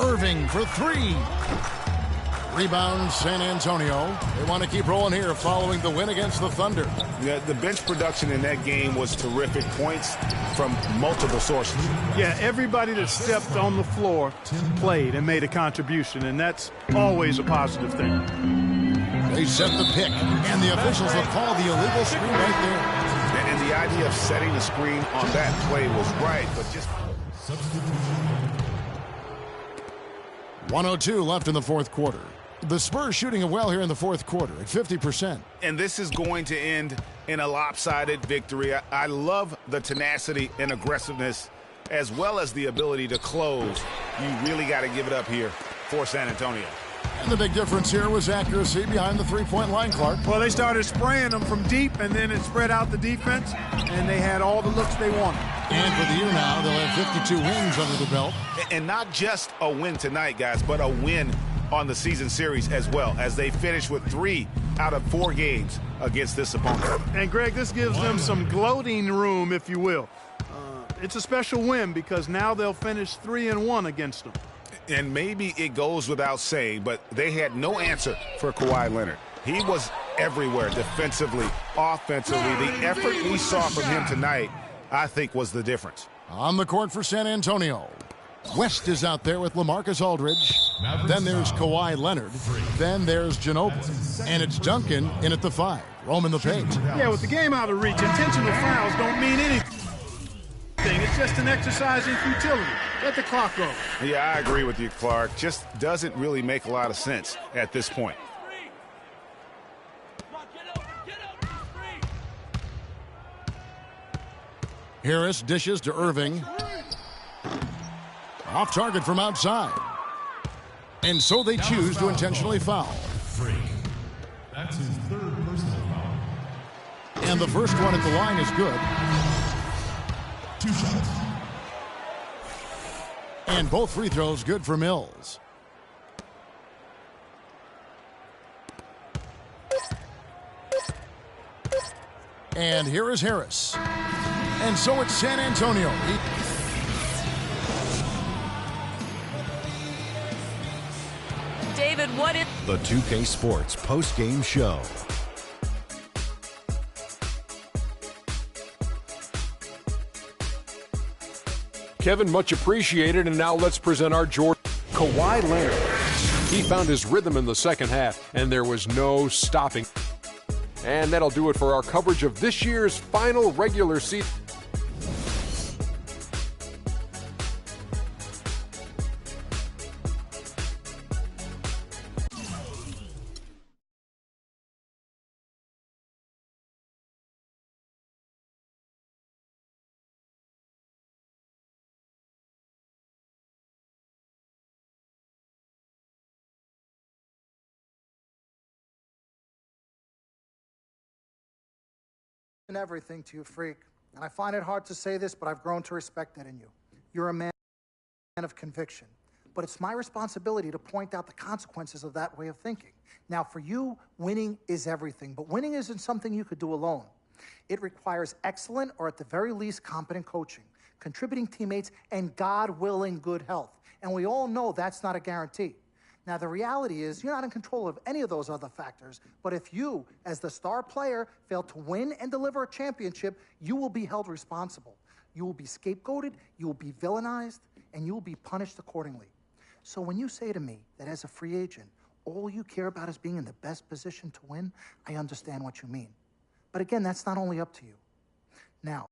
Irving for 3. Rebound San Antonio. They want to keep rolling here following the win against the Thunder. Yeah, the bench production in that game was terrific. Points from multiple sources. Yeah, everybody that stepped on the floor played and made a contribution, and that's always a positive thing. They set the pick, and the officials have called the illegal screen right there. And the idea of setting the screen on that play was right, but just... 1:02 left in the fourth quarter. The Spurs shooting it well here in the fourth quarter at 50%. And this is going to end in a lopsided victory. I love the tenacity and aggressiveness as well as the ability to close. You really got to give it up here for San Antonio. And the big difference here was accuracy behind the three-point line, Clark. Well, they started spraying them from deep, and then it spread out the defense, and they had all the looks they wanted. And for the year now, they'll have 52 wins under the belt. And not just a win tonight, guys, but a win on the season series as well, as they finish with 3 out of 4 games against this opponent. And, Greg, this gives them some gloating room, if you will. It's a special win because now they'll finish 3-1 against them. And maybe it goes without saying, but they had no answer for Kawhi Leonard. He was everywhere defensively, offensively. The effort we saw from him tonight, I think, was the difference. On the court for San Antonio, West is out there with LaMarcus Aldridge. Then there's Kawhi Leonard. Then there's Ginobili. And it's Duncan in at the 5, roaming the paint. Yeah, with the game out of reach, intentional fouls don't mean anything. It's just an exercise in futility. Let the clock go. Yeah, I agree with you, Clark. Just doesn't really make a lot of sense at this point. Harris dishes to Irving. Off target from outside. And so they choose to intentionally foul. Freak. That's his 3rd personal foul. And the first one at the line is good. 2 shots. And both free throws good for Mills. And here is Harris. And so it's San Antonio. David, what is The 2K Sports post-game show. Kevin, much appreciated, and now let's present our Jordan. Kawhi Leonard. He found his rhythm in the second half, and there was no stopping. And that'll do it for our coverage of this year's final regular season. And everything to you, Freak. And I find it hard to say this, but I've grown to respect that in you. You're a man of conviction. But it's my responsibility to point out the consequences of that way of thinking. Now, for you, winning is everything, but winning isn't something you could do alone. It requires excellent, or at the very least, competent coaching, contributing teammates, and God willing, good health. And we all know that's not a guarantee. Now, the reality is you're not in control of any of those other factors, but if you, as the star player, fail to win and deliver a championship, you will be held responsible. You will be scapegoated, you will be villainized, and you will be punished accordingly. So when you say to me that as a free agent, all you care about is being in the best position to win, I understand what you mean. But again, that's not only up to you. Now,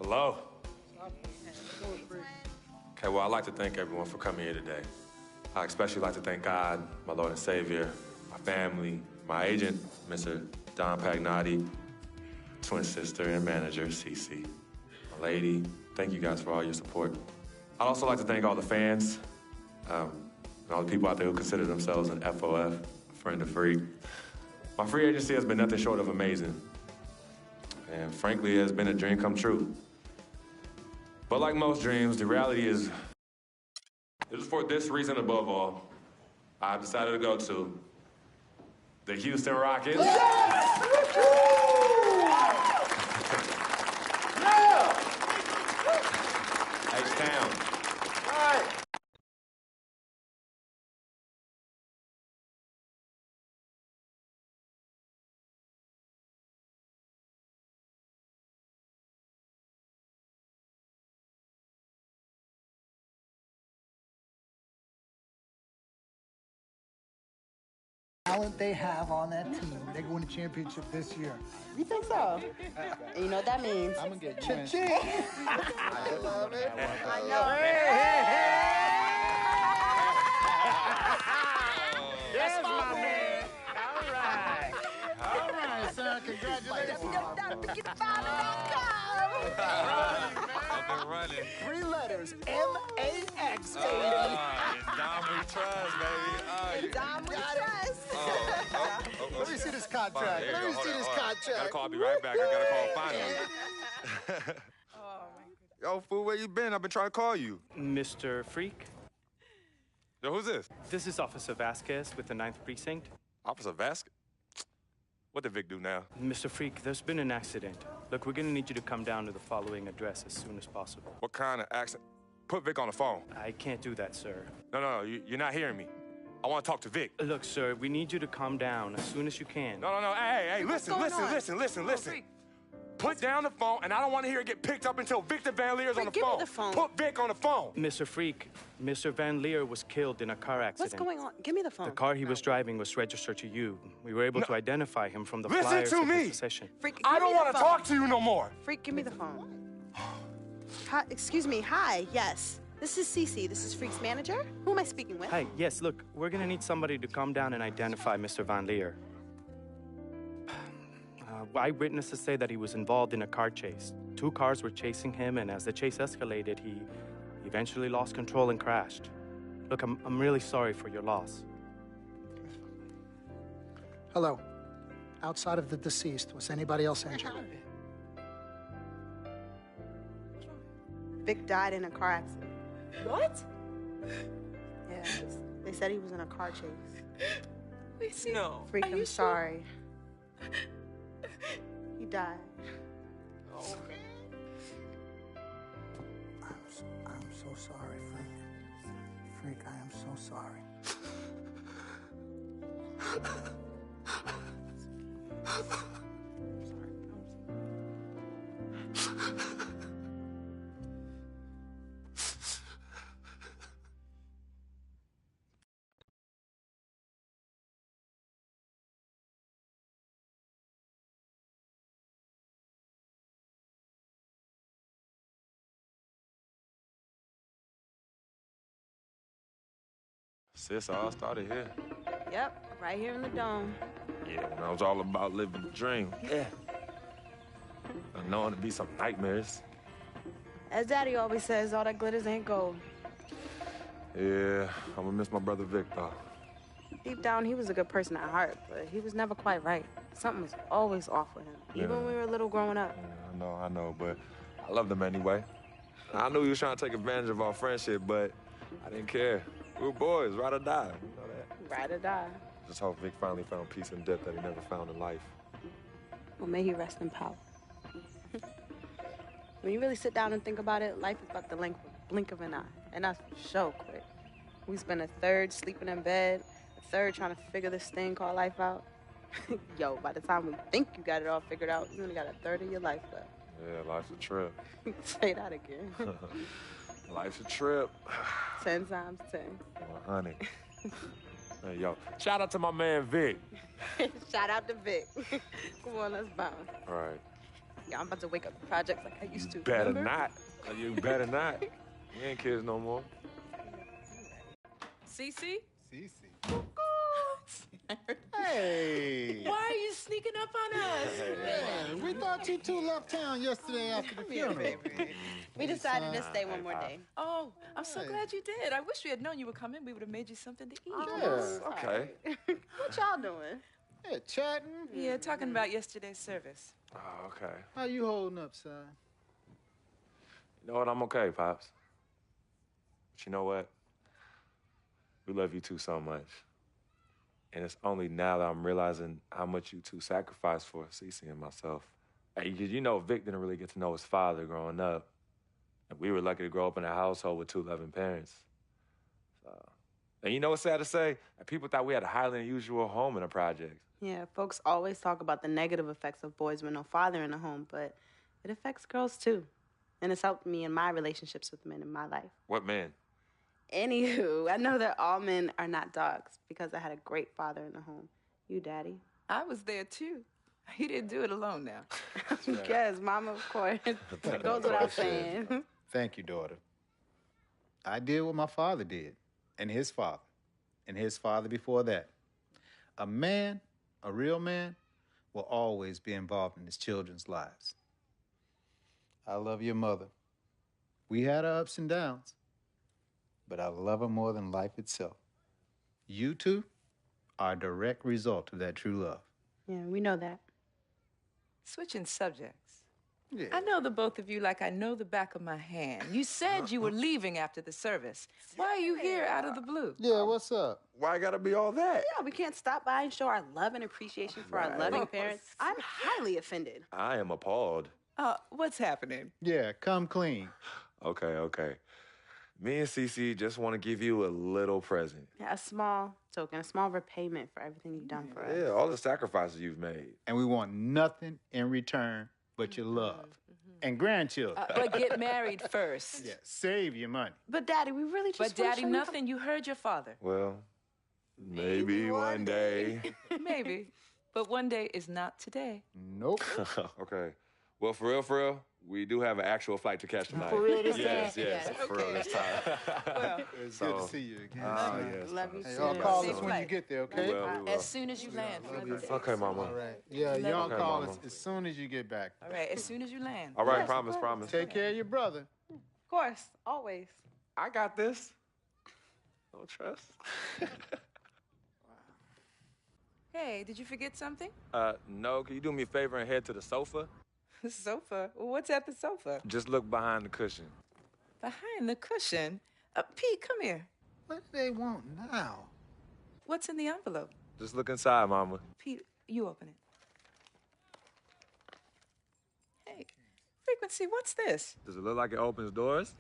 Hello. Okay, well, I'd like to thank everyone for coming here today. I especially like to thank God, my Lord and Savior, my family, my agent, Mr. Don Pagnotti, twin sister and manager, Cece, my lady. Thank you guys for all your support. I'd also like to thank all the fans, and all the people out there who consider themselves an FOF, a friend of Freak. My free agency has been nothing short of amazing. And frankly, it has been a dream come true. But like most dreams, the reality is, it is for this reason above all, I've decided to go to the Houston Rockets. H-Town. talent they have on that team, they're going to championship this year. You think so? And you know what that means? I'm going to get cha-ching. I love it. I know. Hey. Yes, my man. All right, son. Congratulations. I've been running. 3 letters, M-A-X, baby. Dom we trust, baby. Dom we trust. Let me see this contract. Let me see this contract. Gotta call. I'll be right back. I gotta call finally. Yo, fool, where you been? I've been trying to call you. Mr. Freak? Yo, who's this? This is Officer Vasquez with the 9th Precinct. Officer Vasquez? What did Vic do now? Mr. Freak, there's been an accident. Look, we're gonna need you to come down to the following address as soon as possible. What kind of accident? Put Vic on the phone. I can't do that, sir. No, you're not hearing me. I want to talk to Vic. Look, sir, we need you to calm down as soon as you can. No. Hey, listen. Put down the phone, and I don't want to hear it get picked up until Victor Van Leer's on the phone. Give me the phone. Put Vic on the phone. Mr. Freak, Mr. Van Leer was killed in a car accident. What's going on? Give me the phone. The car he was driving was registered to you. We were able to identify him from the flyers Listen to of me. his possession. Freak, I don't want to talk to you no more. Freak, give me the phone. Hi, excuse me. Hi, yes. This is Cece. This is Freak's manager. Who am I speaking with? Hi, yes, look, we're gonna need somebody to come down and identify Mr. Van Leer. Eyewitnesses say that he was involved in a car chase. 2 cars were chasing him, and as the chase escalated, he eventually lost control and crashed. Look, I'm really sorry for your loss. Hello. Outside of the deceased, was anybody else injured? Vic died in a car accident. What? Yeah, they said he was in a car chase. No. Freak, I'm sorry. He died. Oh, man. I'm so sorry, Freak. Freak, I am so sorry. Sis, all started here. Yep, right here in the dome. Yeah, when I was all about living the dream. Yeah. I know it'll be some nightmares. As Daddy always says, all that glitters ain't gold. Yeah, I'm gonna miss my brother Vic, though. Deep down, he was a good person at heart, but he was never quite right. Something was always off with him, even when we were little growing up. Yeah, I know, but I loved him anyway. I knew he was trying to take advantage of our friendship, but I didn't care. We were boys, ride or die. You know that. Ride or die. Just hope Vic finally found peace in death that he never found in life. Well, may he rest in power. When you really sit down and think about it, life is about the blink of an eye. And that's so quick. We spend a third sleeping in bed, a third trying to figure this thing called life out. Yo, by the time we think you got it all figured out, you only got a third of your life left. Yeah, life's a trip. Say that again. Life's a trip. 10 times 10. Well, honey. Hey, yo, shout out to my man Vic. Shout out to Vic. Come on, let's bounce. All right. Yeah, I'm about to wake up the projects like I used to. Better remember? not. You better not. You ain't kids no more. Cece? Cece. Hey! Why are you sneaking up on us? Hey, we thought you two left town yesterday after the funeral. We decided to stay one more day. Oh, I'm so glad you did. I wish we had known you would come in. We would have made you something to eat. Oh, okay. What y'all doing? Yeah, chatting. Yeah, talking about yesterday's service. Oh, okay. How you holding up, son? You know what? I'm okay, Pops. But you know what? We love you two so much. And it's only now that I'm realizing how much you two sacrificed for Cece and myself. Hey, you know, Vic didn't really get to know his father growing up. And we were lucky to grow up in a household with 2 loving parents. And you know what's sad to say? People thought we had a highly unusual home in the project. Yeah, folks always talk about the negative effects of boys with no father in the home, but it affects girls too. And it's helped me in my relationships with men in my life. What man? Anywho, I know that all men are not dogs because I had a great father in the home. You, Daddy? I was there too. He didn't do it alone now. Yes, Mama, of course. It goes without saying. Thank you, daughter. I did what my father did, and his father before that. A man, a real man, will always be involved in his children's lives. I love your mother. We had our ups and downs, but I love her more than life itself. You two are a direct result of that true love. Yeah, we know that. Switching subjects. Yeah. I know the both of you like I know the back of my hand. You said you were leaving after the service. Why are you here out of the blue? Yeah, what's up? Why gotta be all that? Yeah, we can't stop by and show our love and appreciation for our loving parents. I'm highly offended. I am appalled. What's happening? Yeah, come clean. Okay. Me and Cece just want to give you a little present. Yeah, a small token, a small repayment for everything you've done for us. Yeah, all the sacrifices you've made. And we want nothing in return but your love. And grandchildren. But get married first. Yeah, save your money. But, Daddy, we really just But, Daddy, nothing. You heard your father. Well, maybe one day. Maybe. But one day is not today. Nope. Okay. Well, for real, we do have an actual flight to catch tonight. For real this Yes, time? yes, for real this time. Well, It's good to see you again. Yes. Love you Hey, too. y'all call Safe us when flight. you get there, okay? We will. As soon as you land. Okay, Mama. All right. Yeah, y'all Okay, call Mama. us as soon as you get back. All right, as soon as you land. All right, Yes, promise. Take care of your brother. Of course, always. I got this. No trust. Hey, did you forget something? No, can you do me a favor and head to the sofa? The sofa? What's at the sofa? Just look behind the cushion. Behind the cushion? Pete, come here. What do they want now? What's in the envelope? Just look inside, Mama. Pete, you open it. Hey, Frequency, what's this? Does it look like it opens doors?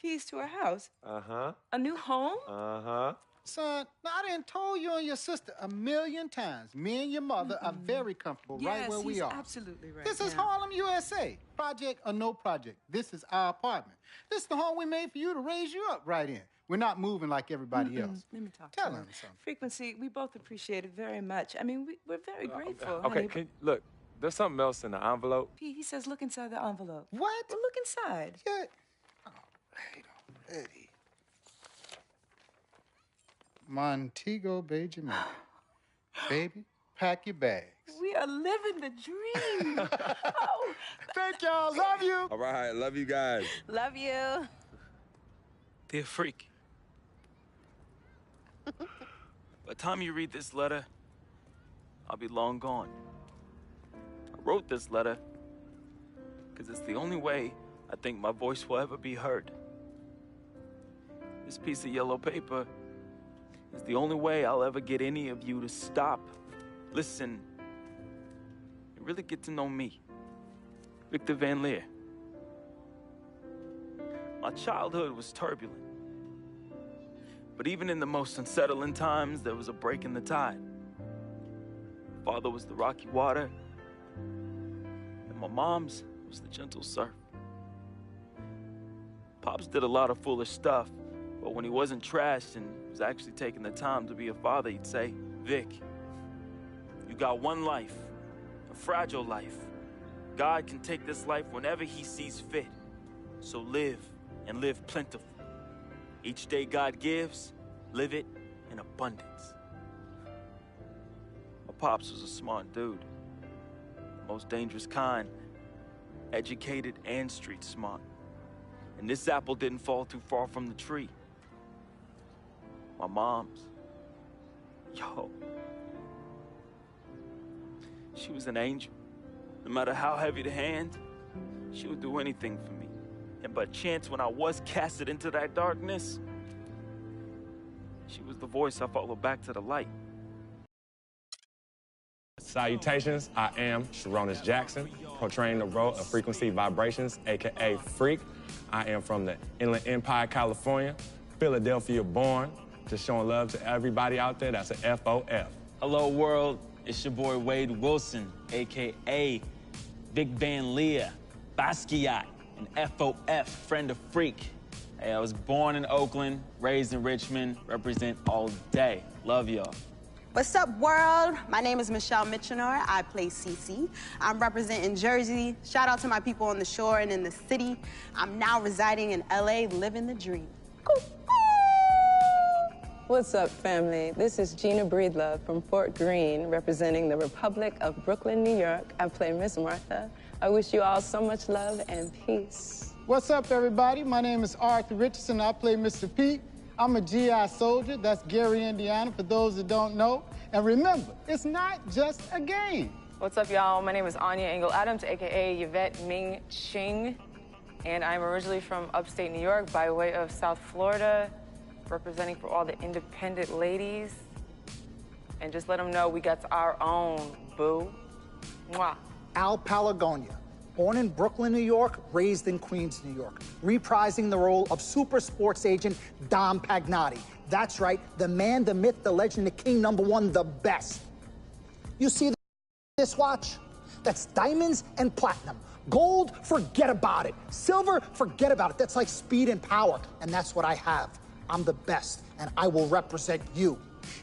Keys to a house? Uh-huh. A new home? Uh-huh. Son, now I done told you and your sister 1,000,000 times. Me and your mother are very comfortable right where we he's are. Absolutely right. This is yeah. Harlem, USA. Project or no project. This is our apartment. This is the home we made for you to raise you up right in. We're not moving like everybody else. Let me talk Tell to him something. Frequency, we both appreciate it very much. I mean, we're very grateful. Okay, honey. look, there's something else in the envelope. Pete, he says look inside the envelope. What? Well, look inside. Yeah. Oh, wait already. Montego Bay, Jamaica. Baby, pack your bags. We are living the dream. Oh, thank y'all. Love you. All right, love you guys. Love you. Dear Freak, by the time you read this letter, I'll be long gone. I wrote this letter because it's the only way I think my voice will ever be heard. This piece of yellow paper is the only way I'll ever get any of you to stop, listen, and really get to know me, Victor Van Leer. My childhood was turbulent, but even in the most unsettling times, there was a break in the tide. Father was the rocky water, and my mom's was the gentle surf. Pops did a lot of foolish stuff, but when he wasn't trashed and was actually taking the time to be a father, he'd say, Vic, you got one life, a fragile life. God can take this life whenever he sees fit. So live, and live plentiful. Each day God gives, live it in abundance. My pops was a smart dude, the most dangerous kind, educated and street smart. And this apple didn't fall too far from the tree. My mom's, yo, she was an angel. No matter how heavy the hand, she would do anything for me. And by chance, when I was casted into that darkness, she was the voice I followed back to the light. Salutations, I am Sharonis Jackson, portraying the role of Frequency Vibrations, aka Freak. I am from the Inland Empire, California, Philadelphia born, just showing love to everybody out there. That's an FOF. Hello, world. It's your boy Wade Wilson, aka Vic Van Leer, Basquiat, and FOF, friend of Freak. Hey, I was born in Oakland, raised in Richmond, represent all day. Love y'all. What's up, world? My name is Michelle Mitchenor. I play Cece. I'm representing Jersey. Shout out to my people on the shore and in the city. I'm now residing in LA, living the dream. Cool. What's up, family? This is Gina Breedlove from Fort Greene, representing the Republic of Brooklyn, New York. I play Miss Martha. I wish you all so much love and peace. What's up, everybody? My name is Arthur Richardson. I play Mr. Pete. I'm a GI soldier. That's Gary, Indiana, for those that don't know. And remember, it's not just a game. What's up, y'all? My name is Anya Engel Adams, a.k.a. Yvette Ming Ching. And I'm originally from upstate New York by way of South Florida, representing for all the independent ladies. And just let them know we got our own, boo. Mwah. Al Palagonia, born in Brooklyn, New York, raised in Queens, New York, reprising the role of super sports agent Dom Pagnotti. That's right, the man, the myth, the legend, the king, #1, the best. You see this watch? That's diamonds and platinum. Gold, forget about it. Silver, forget about it. That's like speed and power, and that's what I have. I'm the best, and I will represent you.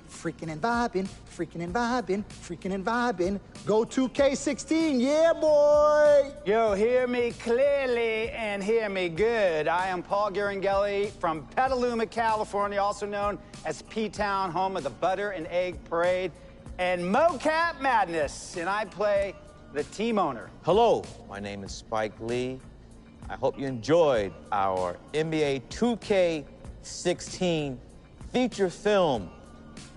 Freaking and vibing, freaking and vibing, freaking and vibing. Go 2K16, yeah, boy! Yo, hear me clearly and hear me good. I am Paul Garanghelli from Petaluma, California, also known as P-Town, home of the Butter and Egg Parade and Mocap Madness, and I play the team owner. Hello, my name is Spike Lee. I hope you enjoyed our NBA 2K16 feature film,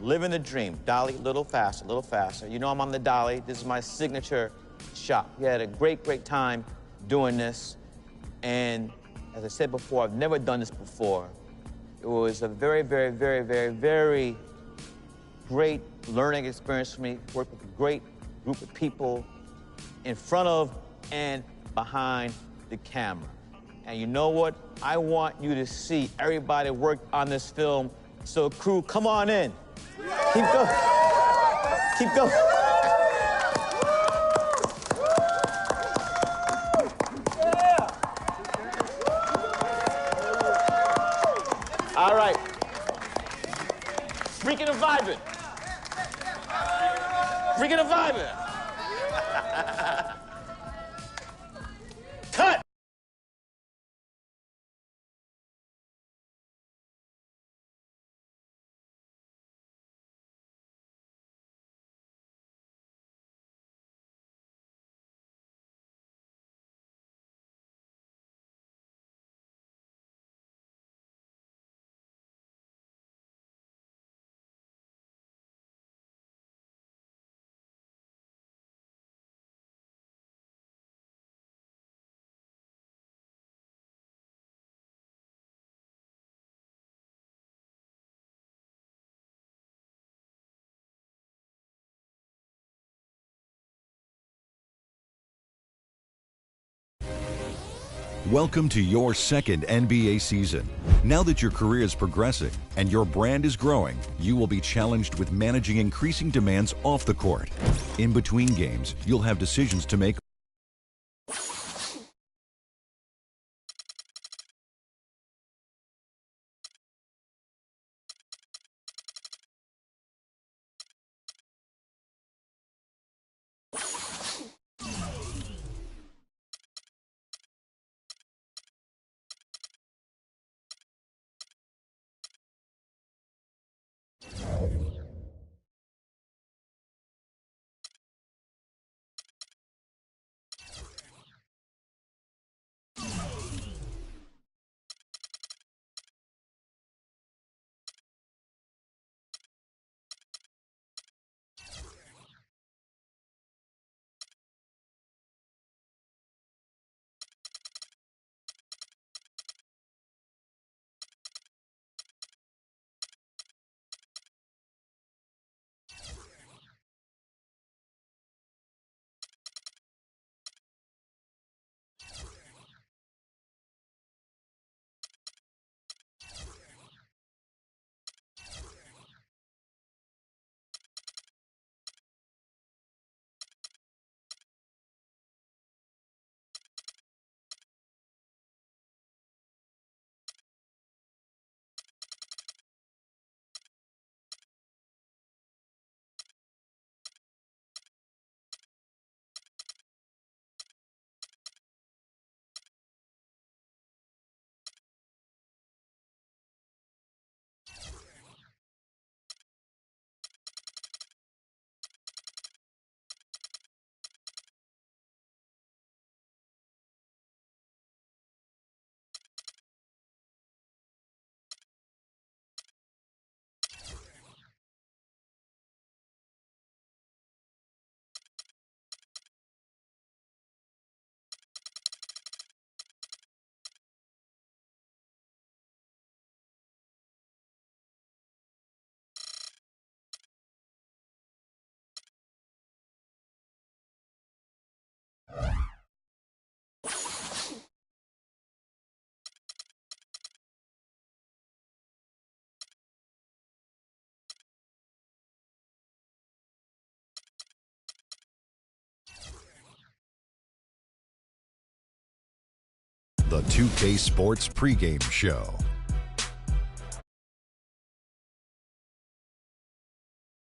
Living the Dream. Dolly, a little faster, a little faster. You know I'm on the dolly. This is my signature shot. We had a great, great time doing this. And as I said before, I've never done this before. It was a very, very, very, very, very great learning experience for me. Worked with a great group of people in front of and behind the camera. And you know what? I want you to see everybody work on this film. So crew, come on in. Keep going. Keep going. All right. Freaking and vibing. Freaking and vibing. Cut! Welcome to your second NBA season. Now that your career is progressing and your brand is growing, you will be challenged with managing increasing demands off the court. In between games, you'll have decisions to make The 2K Sports pregame show.